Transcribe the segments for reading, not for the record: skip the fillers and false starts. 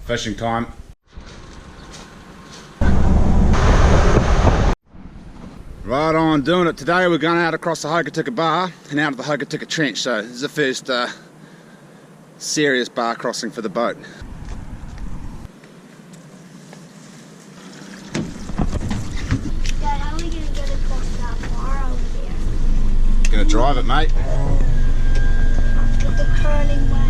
Fishing time. Right on, doing it. Today we're going out across the Hokitika Bar and out of the Hokitika Trench, so this is the first serious bar crossing for the boat. Dad, how are we going to get across that bar over there? Gonna drive it, mate. With the curling way.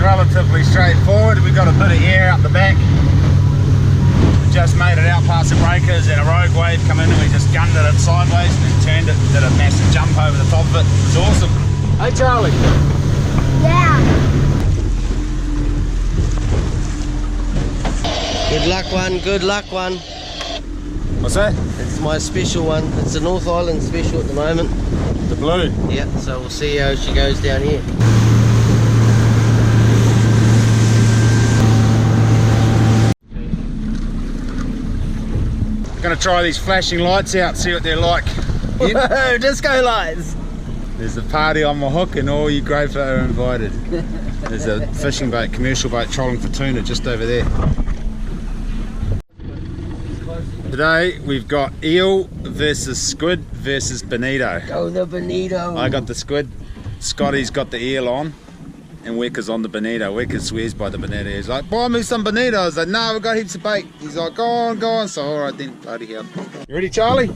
Relatively straightforward. We got a bit of air up the back. We just made it out past the breakers and a rogue wave come in and we just gunned it sideways and then turned it, did a massive jump over the top of it. It was awesome. Hey Charlie. Yeah. Good luck one, good luck one. What's that? It's my special one. It's the North Island special at the moment. The blue? Yeah, so we'll see how she goes down here. Gonna try these flashing lights out, see what they're like. Whoa, disco lights! There's a party on my hook and all you grey folk are invited. There's a fishing boat, commercial boat trolling for tuna just over there. Today we've got eel versus squid versus bonito. Go the bonito! I got the squid, Scotty's got the eel on, and Wecker's on the bonito. Wecker swears by the bonito. He's like, buy me some bonito. I was like, no, we've got heaps of bait. He's like, go on, go on. So alright then, bloody hell. You ready, Charlie?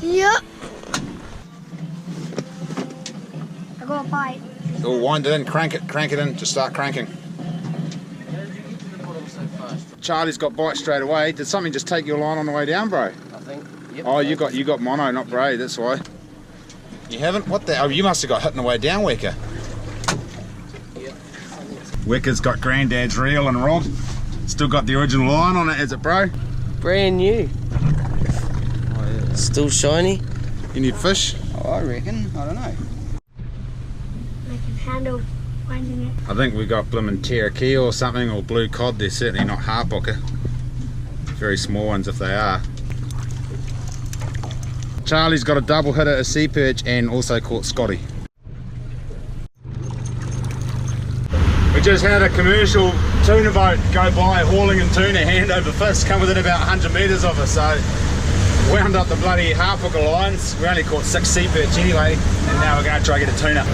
Yep. I got a bite. Oh, wind it in, crank it in, just start cranking. Charlie's got bite straight away. Did something just take your line on the way down, bro? I think. Yep. Oh, you got mono, not braid, that's why. You haven't? What the? Oh, you must have got hit on the way down, Wecker. Wecker's got Granddad's reel and rod. Still got the original line on it, is it, bro? Brand new. Oh, yeah. Still shiny. You need fish? Oh, I reckon. I don't know. I can handle finding it. I think we got blimmin' terrakea or something, or blue cod. They're certainly not harpooker. Very small ones if they are. Charlie's got a double hitter, a sea perch, and also caught Scotty. We just had a commercial tuna boat go by hauling in tuna, hand over fist, come within about 100 metres of us, so wound up the bloody half hooker lines. We only caught 6 sea perch anyway, and now we're going to try to get a tuna.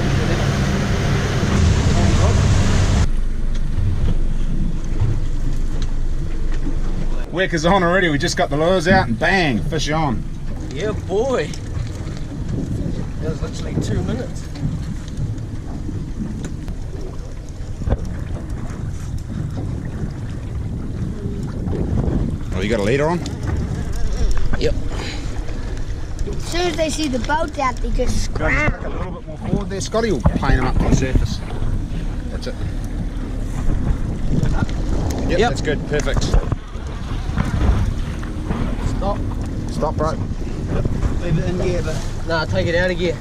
Wecker's on already, we just got the lures out and bang, fish on. Yeah, boy. That was literally 2 minutes. Oh, you got a leader on? Yep. As soon as they see the boat out, they just scram. A little bit more forward there, Scotty, will plane them up to the surface. That's it. Yep, that's good, perfect. Stop. Stop, bro. Leave it in gear, but nah, take it out of gear.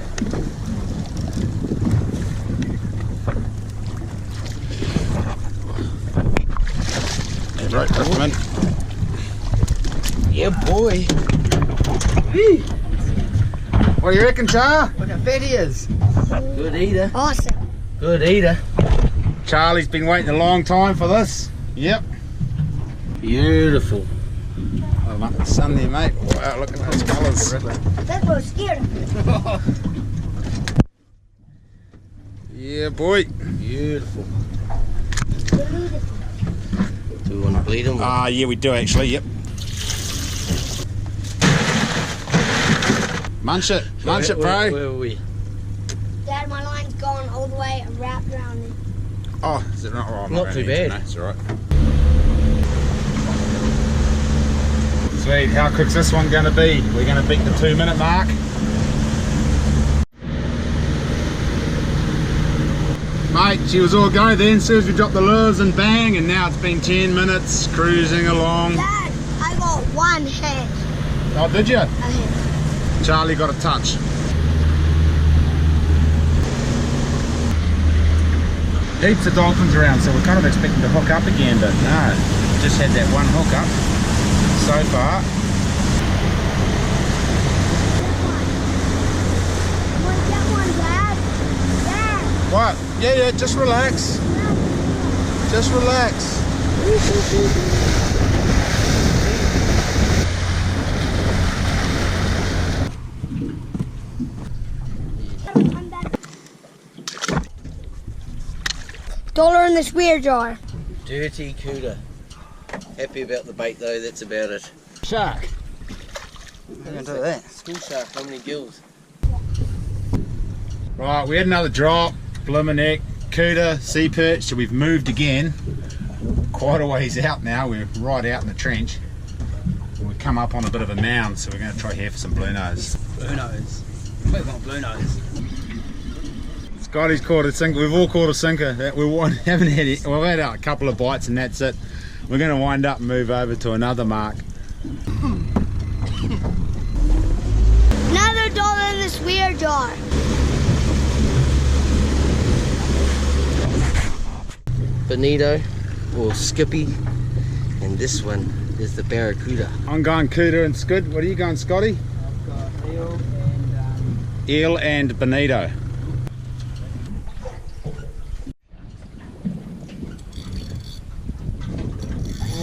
That's right, lift them in. Yeah, boy. What do you reckon, Char? Look how fat he is. Good eater. Awesome. Good eater. Charlie's been waiting a long time for this. Yep. Beautiful. Oh, I'm up in the sun there, mate. Wow, look at those colours. That's what scared him. Yeah, boy. Beautiful. Do we want to bleed him? Ah, yeah, we do actually, yep. Munch it, bro. Where are we? Dad, my line's gone all the way and wrapped around it. Oh, is it not? Oh, I'm Not too bad. No, it's alright. Sweet, how quick's this one going to be? We're going to beat the 2-minute mark. Mate, she was all go then, as soon as we dropped the lures and bang, and now it's been 10 minutes cruising along. Dad, I got one hit. Oh, did you? A hit. Charlie got a touch. Heaps of dolphins around, so we're kind of expecting to hook up again, but no, just had that one hook up so far. Want to get one, Dad? Dad. What? Yeah, just relax. Just relax. $1 in this weird jar. Dirty cooter. Happy about the bait though, that's about it. Shark. How gonna do that? School shark, how many gills? Right, we had another drop, blimmerneck, cooter, sea perch, so we've moved again. Quite a ways out now, we're right out in the trench. We've come up on a bit of a mound, so we're going to try here for some blue nose. Blue nose. We've got blue nose. Scotty's caught a sinker, we've all caught a sinker. Haven't had it. We've had a couple of bites and that's it. We're going to wind up and move over to another mark. Another $1 in this weird jar. Bonito or Skippy, and this one is the barracuda. I'm going cooter and squid. What are you going, Scotty? I've got Eel and bonito.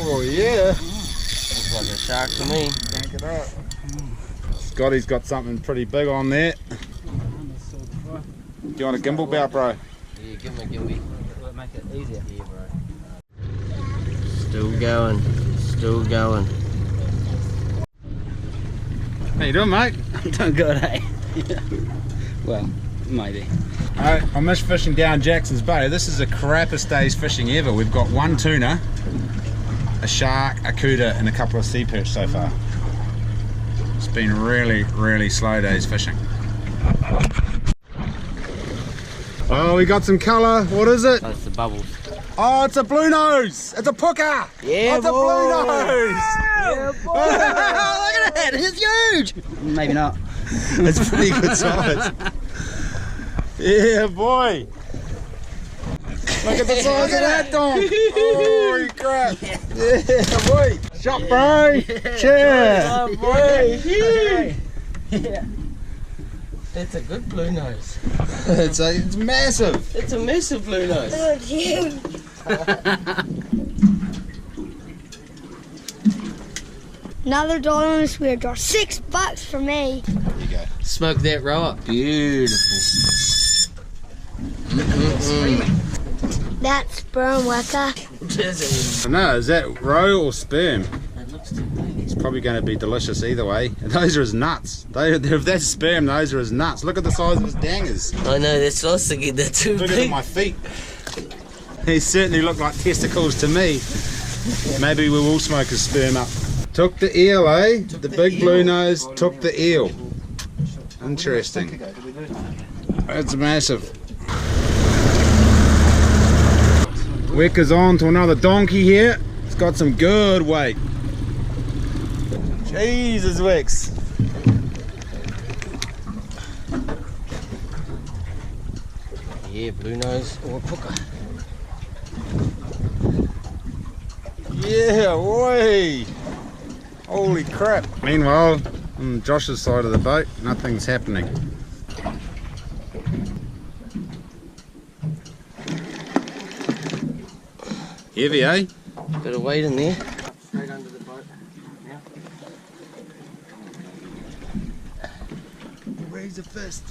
Oh yeah. Looks like a shark to me. Crank it up. Scotty's got something pretty big on there. Do you want a gimbal bout, bro? Yeah, give me a gimbal. Will it make it easier? Yeah, bro. Still going. Still going. How you doing, mate? I'm doing good, eh? Well, maybe. Alright, I miss fishing down Jackson's Bay. This is the crappiest day's fishing ever. We've got one tuna, a shark, a cooter, and a couple of sea perch so far. It's been really slow days fishing. Oh, we got some colour. What is it? That's the bubbles. Oh, it's a blue nose. It's a pooka. Yeah, it's a blue nose. Yeah, boy. Look at that. It's huge. Maybe not. It's pretty good size. Yeah, boy. Look at the size of that donk. Holy crap. Yeah, boy. Shot, bro. Cheers. Oh, boy. Yeah. That's a good blue nose. It's massive. It's a massive blue nose. Oh, huge. Another $1 in this weird jar. $6 for me. There you go. Smoke that row up. Beautiful. That's sperm worker. No, is that roe or sperm? That looks too big. It's probably going to be delicious either way. Those are his nuts. If that's sperm, those are his nuts. Look at the size of his dangers. I know, that's what I was thinking. They're too Look at big. my feet. They certainly look like testicles to me. Maybe we will smoke his sperm up. Took the eel, eh? The big blue nose took the eel. Interesting. That's massive. Wicker's on to another donkey here. It's got some good weight. Jesus, Wicks. Yeah, blue nose or hooker. Yeah, boy. Holy crap. Meanwhile, on Josh's side of the boat, nothing's happening. Heavy, eh? Bit of weight in there. Straight under the boat. Yeah. Raise the fist.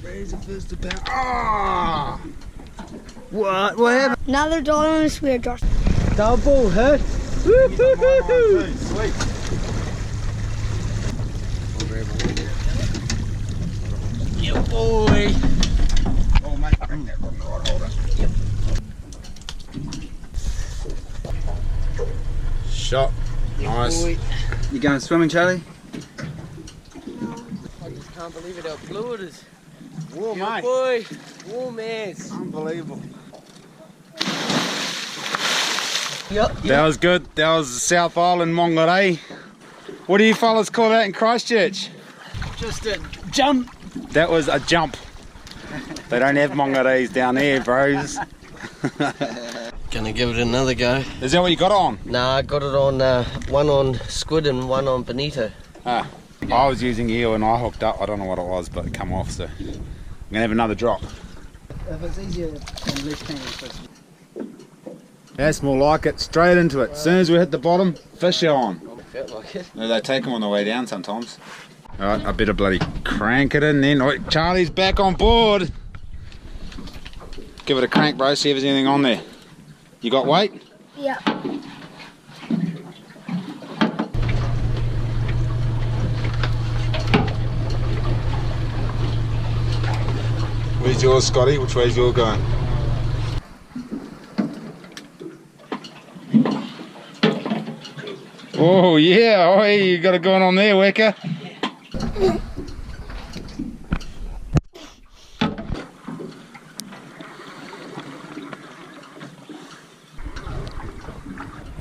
Raise the fist about. Ah! What? What happened? Another $1 in this weird jar. Double hit. Sweet. Yeah, boy. Oh, mate, bring that rod holder. Yep. Shot. Nice. Boy. You going swimming, Charlie? I just can't believe it how blue it is. Whoa, Yeah, mate. boy. Warm ass. Unbelievable. Yep. That was good. That was South Island Mongarai. What do you fellas call that in Christchurch? Just a jump. That was a jump. They don't have Mongarais down there, bros. Gonna give it another go. Is that what you got on? Nah, I got it on one on squid and one on bonito. Ah, I was using eel and I hooked up. I don't know what it was, but it come off, so I'm gonna have another drop. If it's easier and less painful. That's more like it. Straight into it. As soon as we hit the bottom, fish are on. Felt like it. No, they take them on the way down sometimes. Alright, I better bloody crank it in then. Oh, Charlie's back on board. Give it a crank, bro, see if there's anything on there. You got weight? Yeah. Where's yours, Scotty? Which way's yours going? Oh yeah, oh you got it going on there, Weka.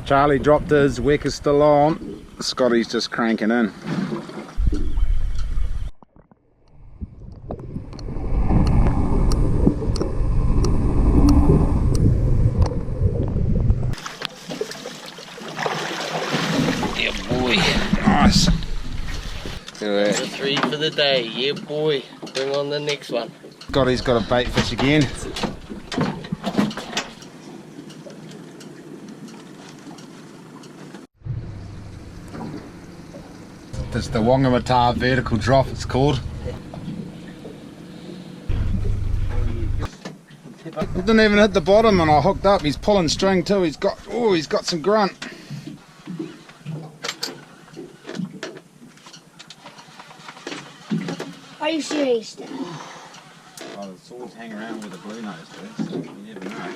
Charlie dropped his, Weka's still on, Scotty's just cranking in. Nice. Number 3 for the day, yeah boy. Bring on the next one. Scotty's got a bait fish again. That's the Whangamata vertical drop, it's called. It didn't even hit the bottom and I hooked up. He's pulling string too. He's got some grunt. Are you serious? Oh, the swords hang around with a blue nose, so you never know.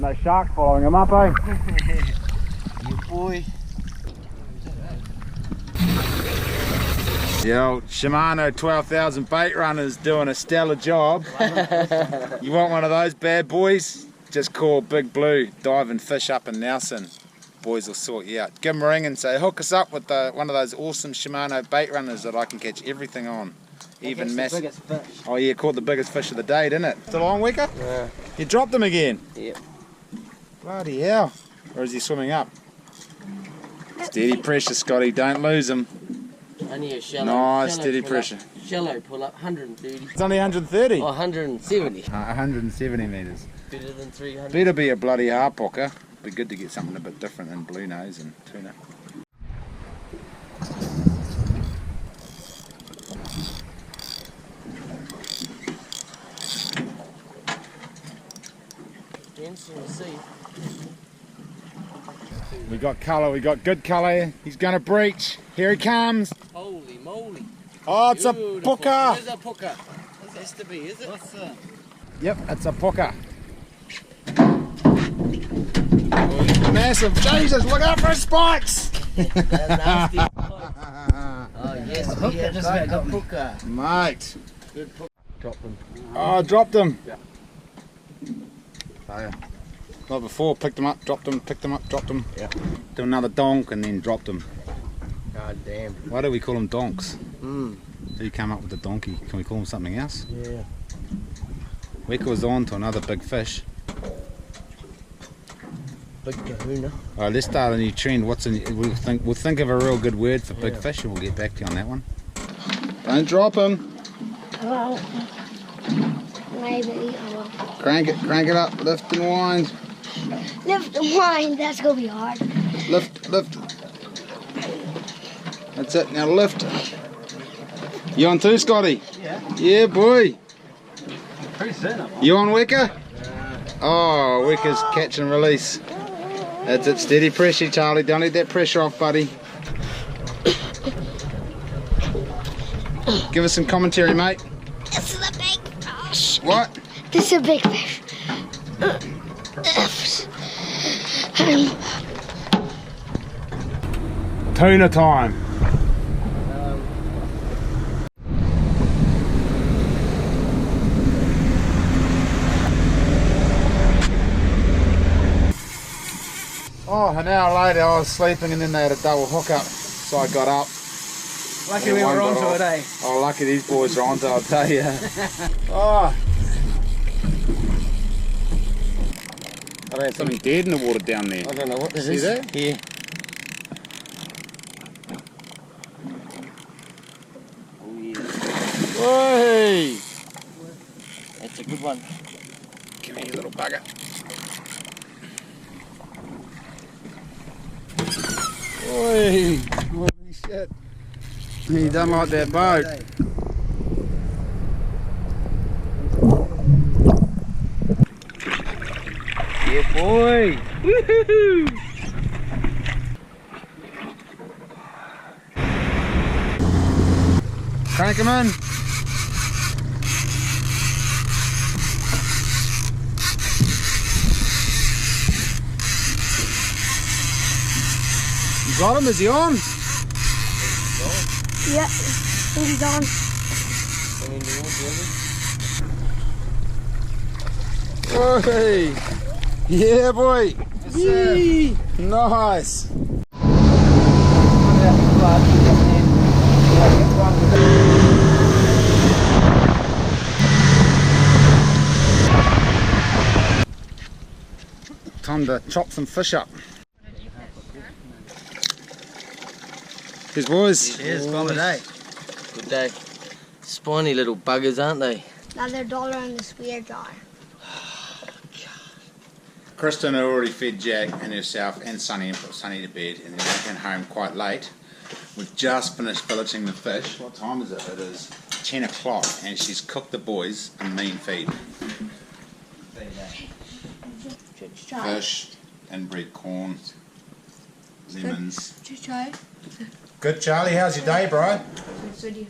No shark following him up, eh? You boy. The old Shimano 12,000 bait runner's doing a stellar job. You want one of those bad boys? Just call Big Blue, diving fish up in Nelson. Boys will sort you out. Give them a ring and say, hook us up with one of those awesome Shimano bait runners that I can catch everything on. Even massive. Biggest fish. Oh yeah, caught the biggest fish of the day, didn't it? Still on, Weka? Yeah. You dropped them again? Yep. Bloody hell. Or is he swimming up? Steady pressure, Scotty, don't lose him. Only a shallow. Nice, shallow steady pull pressure. Up, shallow pull up, 130. It's only 130. Oh, 170. 170 metres. Better than 300. Better be a bloody harpocker. Be good to get something a bit different than blue nose and tuna. We got colour, we got good colour. He's going to breach. Here he comes. Holy moly. Oh, it's Beautiful. a puka. Where's a puka? It has to be, is it? What's that? Yep, it's a puka. Massive. Jesus, look out for his spikes. Nasty. Oh yes, we have got a puka. Mate. Good puka. Drop them. Oh, I dropped him. Yeah. Oh, yeah. Not before, picked them up, dropped them, picked them up, dropped them. Yeah. Do another donk and then dropped them. God damn. Why do we call them donks? Mm. Who came up with the donkey? Can we call them something else? Yeah. Weka was on to another big fish. Big kahuna. Alright, let's start a new trend. We'll think of a real good word for big fish and we'll get back to you on that one. Don't drop him. Well, maybe I will. Crank it up, lift and wind. Lift the wine, that's gonna be hard. Lift. That's it, now lift. You on too, Scotty? Yeah. Yeah, boy. Pretty soon. You on, Weka? Oh, Weka's catch and release. That's it, steady pressure, Charlie. Don't let that pressure off, buddy. Give us some commentary, mate. This is a big fish. What? This is a big fish. Tuna time. Oh, an hour later I was sleeping and then they had a double hookup, so I got up. Lucky we were onto it, eh? Oh, lucky these boys are onto it, I'll tell you. Oh. I had something dead in the water down there. I don't know what this See is. that? Yeah. Oh yeah. Oi! That's a good one. Come here, you little bugger. Oi! Holy shit. He done like that boat. Yeah, boy. Woohoo! Crank him in. You got him? Is he on? Yeah, I think he's on. Oi! Yeah, boy. Yee. Nice. Time to chop some fish up. Cheers, boys. Cheers, bomber day. Good day. Spiny little buggers, aren't they? Another dollar in the spear jar. Kristen had already fed Jack and herself and Sonny and put Sonny to bed, and then they came home quite late. We've just finished filleting the fish. What time is it? It is 10 o'clock, and she's cooked the boys a mean feed. Fish, inbred corn, lemons. Just try. Good, Charlie. How's your day, bro? So do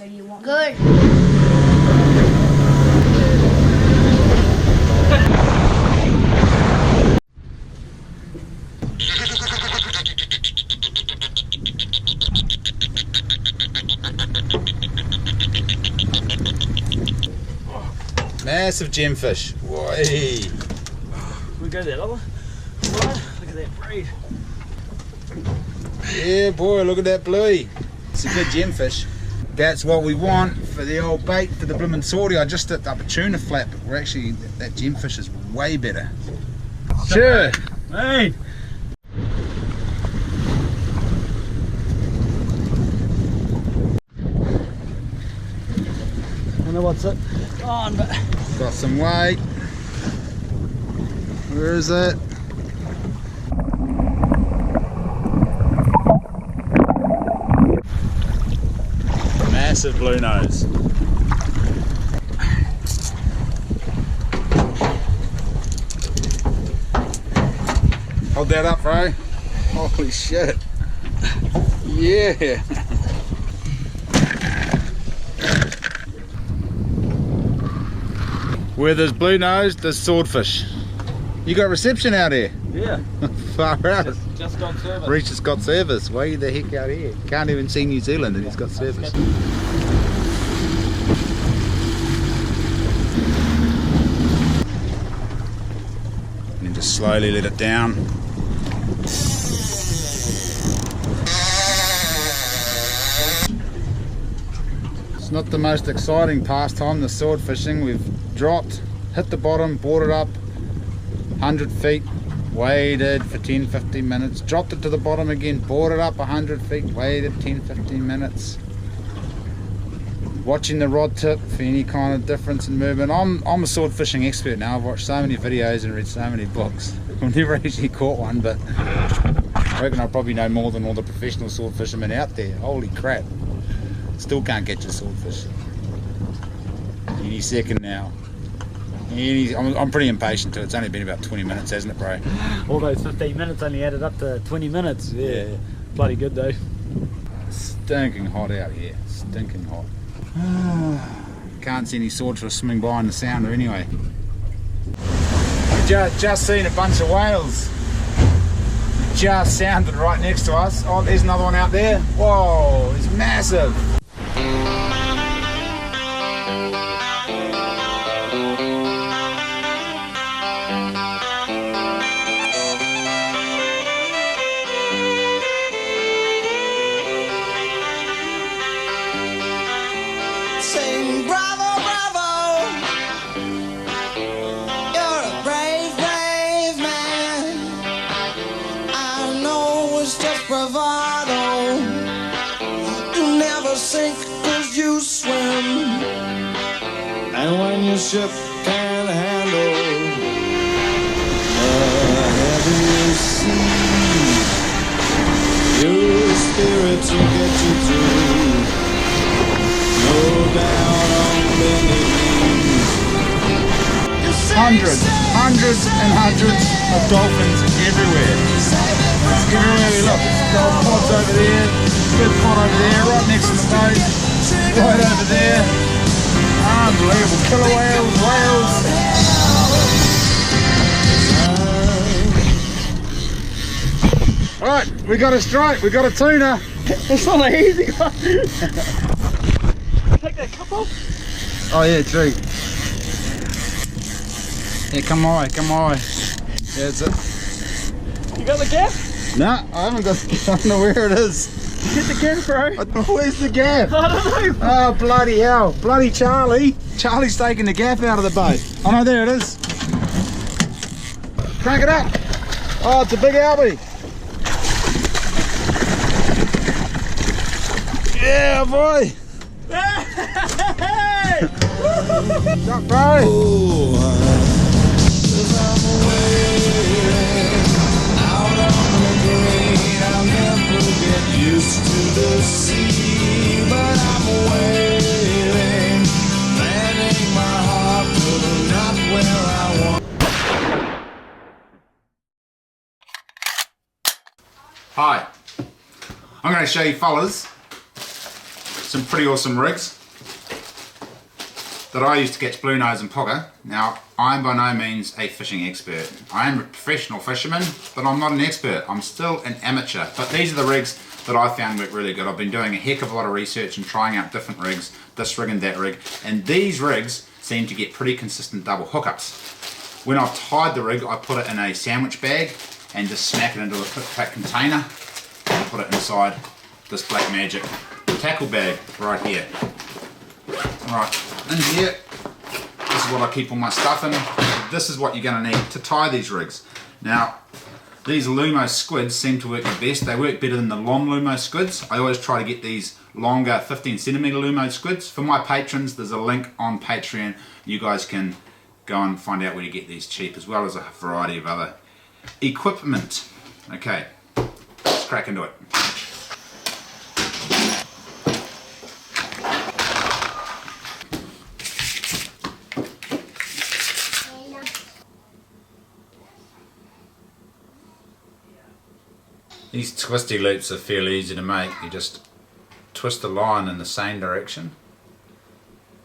you want? Good. Massive gemfish. Whoa. We go there, look. Look at that braid. Yeah, boy, look at that bluey. It's a good gemfish. That's what we want for the old bait for the bloomin' swordie. I just dipped up a tuna flat, but we're actually, that gemfish is way better. Sure. Hey! I don't know what's it on, but Got some weight. Where is it? Massive blue nose. Hold that up, bro. Holy shit. Yeah. Where there's blue nose, there's swordfish. You got reception out here? yeah, Far out. just got service. Reach has got service. Way the heck out here. Can't even see New Zealand and he's got service. And then just slowly let it down. It's not the most exciting pastime, the sword fishing. We've dropped, hit the bottom, brought it up 100 feet, waited for 10-15 minutes, dropped it to the bottom again, brought it up 100 feet, waited 10-15 minutes. Watching the rod tip for any kind of difference in movement. I'm a sword fishing expert now. I've watched so many videos and read so many books. I've never actually caught one, but I reckon I probably know more than all the professional sword fishermen out there. Holy crap. Still can't get your swordfish. Any second now. I'm pretty impatient too. It's only been about 20 minutes, hasn't it, bro? All those 15 minutes only added up to 20 minutes. Yeah. Bloody good though. stinking hot out here, stinking hot. Can't see any swordfish swimming by in the sounder anyway. Just seen a bunch of whales. Just sounded right next to us. Oh, there's another one out there. Whoa, it's massive. Sing bravo, bravo. You're a brave, brave man. I know it's just bravado. You never sink 'cause you swim. And when your ship can't handle the heavy sea, your spirits will get you through. No doubt on bended knees. Hundreds and hundreds of dolphins everywhere. Everywhere we look. Dolphin pods over there, big pod over there, right next to the boat, right over there. Unbelievable. Killer whales, whales. Alright, we got a strike, we got a tuna. It's not an easy one. Take that cup off. Oh yeah, true. Yeah, come my way, come my way. Yeah, that's it. You got the gap? Nah, I haven't got I don't know where it is. Get the gap, bro. I don't know, where's the gaff? I don't know. Oh, bloody hell. Bloody Charlie. Charlie's taking the gaff out of the boat. Oh no, there it is. Crank it up. Oh, it's a big albie. Yeah, boy. Hey! What's up, bro? Used to the sea, but I'm waiting, landing my heart not where I want. Hi. I'm going to show you fellas some pretty awesome rigs that I use to catch blue nose and pogger. Now, I'm by no means a fishing expert. I am a professional fisherman, but I'm not an expert. I'm still an amateur. But these are the rigs that I found work really good. I've been doing a heck of a lot of research and trying out different rigs, this rig and that rig, and these rigs seem to get pretty consistent double hookups. When I've tied the rig, I put it in a sandwich bag and just smack it into a quick pack container and put it inside this Black Magic tackle bag right here. Right, in here, this is what I keep all my stuff in. This is what you're going to need to tie these rigs. Now, these Lumo squids seem to work the best. They work better than the long Lumo squids. I always try to get these longer 15cm Lumo squids. For my patrons, there's a link on Patreon. You guys can go and find out where to get these cheap, as well as a variety of other equipment. Okay, let's crack into it. These twisty loops are fairly easy to make. You just twist the line in the same direction.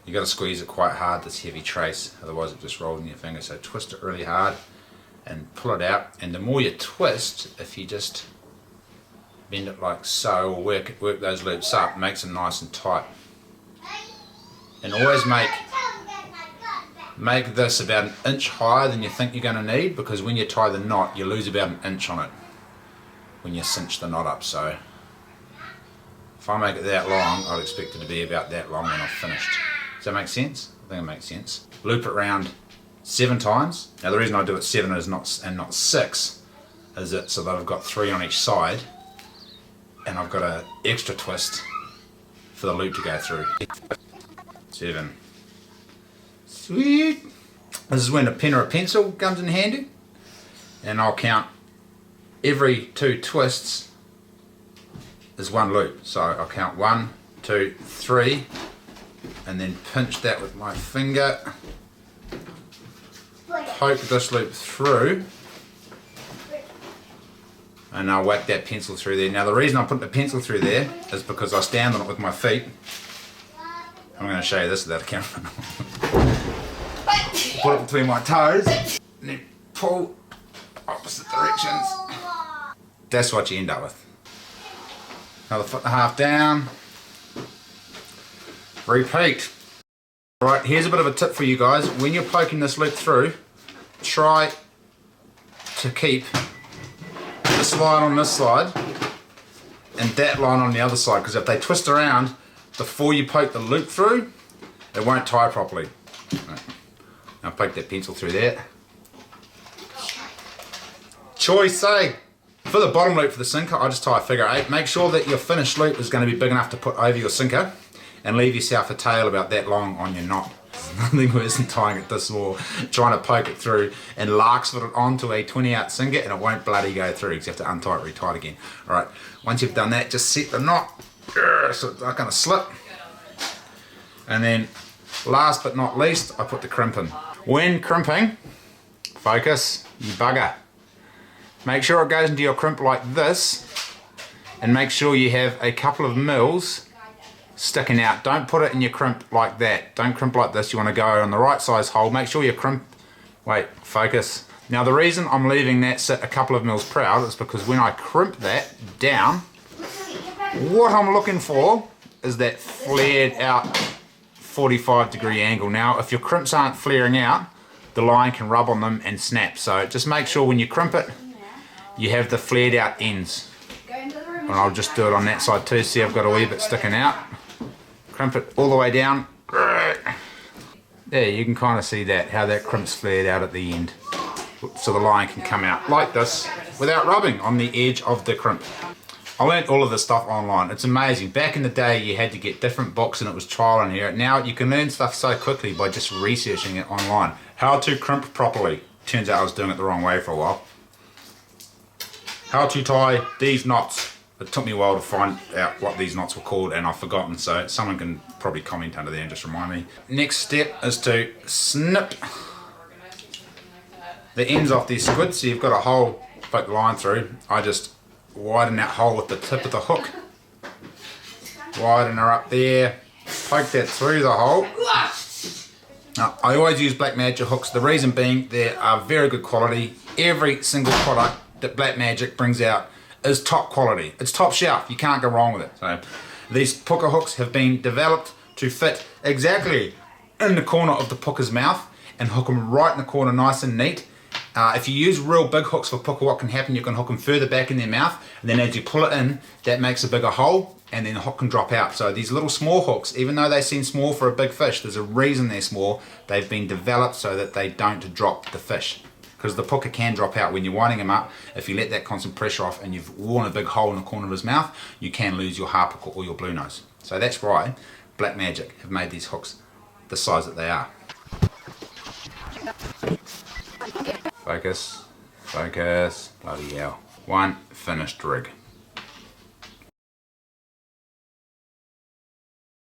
You got to squeeze it quite hard, this heavy trace, otherwise it just rolls in your finger. So twist it really hard and pull it out. And the more you twist, if you just bend it like so, or work those loops up, makes them nice and tight. And always make this about an inch higher than you think you're going to need, because when you tie the knot, you lose about an inch on it when you cinch the knot up. So if I make it that long, I'd expect it to be about that long when I've finished. Does that make sense? I think it makes sense. Loop it around 7 times. Now the reason I do it 7 is not 6 is it so that I've got 3 on each side, and I've got an extra twist for the loop to go through. 7. Sweet. This is when a pen or a pencil comes in handy, and I'll count every 2 twists is 1 loop. So I'll count 1, 2, 3, and then pinch that with my finger, poke this loop through, and I'll whack that pencil through there. Now the reason I put the pencil through there is because I stand on it with my feet. I'm going to show you this without a camera. Put it between my toes and then pull opposite directions. That's what you end up with. Another 1.5 foot down. Repeat. Right, here's a bit of a tip for you guys. When you're poking this loop through, try to keep this line on this side and that line on the other side, because if they twist around before you poke the loop through, it won't tie properly. Right. Now poke that pencil through there. Choice A. For the bottom loop for the sinker, I just tie a figure 8. Make sure that your finished loop is going to be big enough to put over your sinker, and leave yourself a tail about that long on your knot. There's nothing worse than tying it this small, trying to poke it through and larksfoot it onto a 20-aught sinker, and it won't bloody go through because you have to untie it, retie it again. Alright, once you've done that, just set the knot so it's not going to slip. And then, last but not least, I put the crimp in. When crimping, focus, you bugger. Make sure it goes into your crimp like this, and make sure you have a couple of mils sticking out. Don't put it in your crimp like that. Don't crimp like this. You want to go on the right size hole. Make sure your crimp, wait, focus. Now the reason I'm leaving that sit a couple of mils proud is because when I crimp that down, what I'm looking for is that flared out 45-degree angle. Now if your crimps aren't flaring out, the line can rub on them and snap. So just make sure when you crimp it, you have the flared out ends. And I'll just do it on that side too. See, I've got a wee bit sticking out. Crimp it all the way down. There, you can kind of see that, how that crimp's flared out at the end. So the line can come out like this without rubbing on the edge of the crimp. I learnt all of this stuff online. It's amazing. Back in the day you had to get different books and it was trial and error. Now you can learn stuff so quickly by just researching it online. How to crimp properly. Turns out I was doing it the wrong way for a while. How to tie these knots. It took me a while to find out what these knots were called, and I've forgotten, so someone can probably comment under there and just remind me. Next step is to snip the ends off these squids. So you've got a hole, poke the line through. I just widen that hole with the tip of the hook. Widen her up there, poke that through the hole. Now, I always use Black Magic hooks. The reason being, they are very good quality. Every single product that Black Magic brings out is top quality. It's top shelf. You can't go wrong with it. So these puka hooks have been developed to fit exactly in the corner of the puka's mouth and hook them right in the corner nice and neat. If you use real big hooks for puka, what can happen, you can hook them further back in their mouth, and then as you pull it in, that makes a bigger hole, and then the hook can drop out. So these little small hooks, even though they seem small for a big fish, there's a reason they're small. They've been developed so that they don't drop the fish. Because the puka can drop out when you're winding him up. If you let that constant pressure off and you've worn a big hole in the corner of his mouth, you can lose your harpooker or your blue nose. So that's why Black Magic have made these hooks the size that they are. Focus, focus, bloody hell. One finished rig.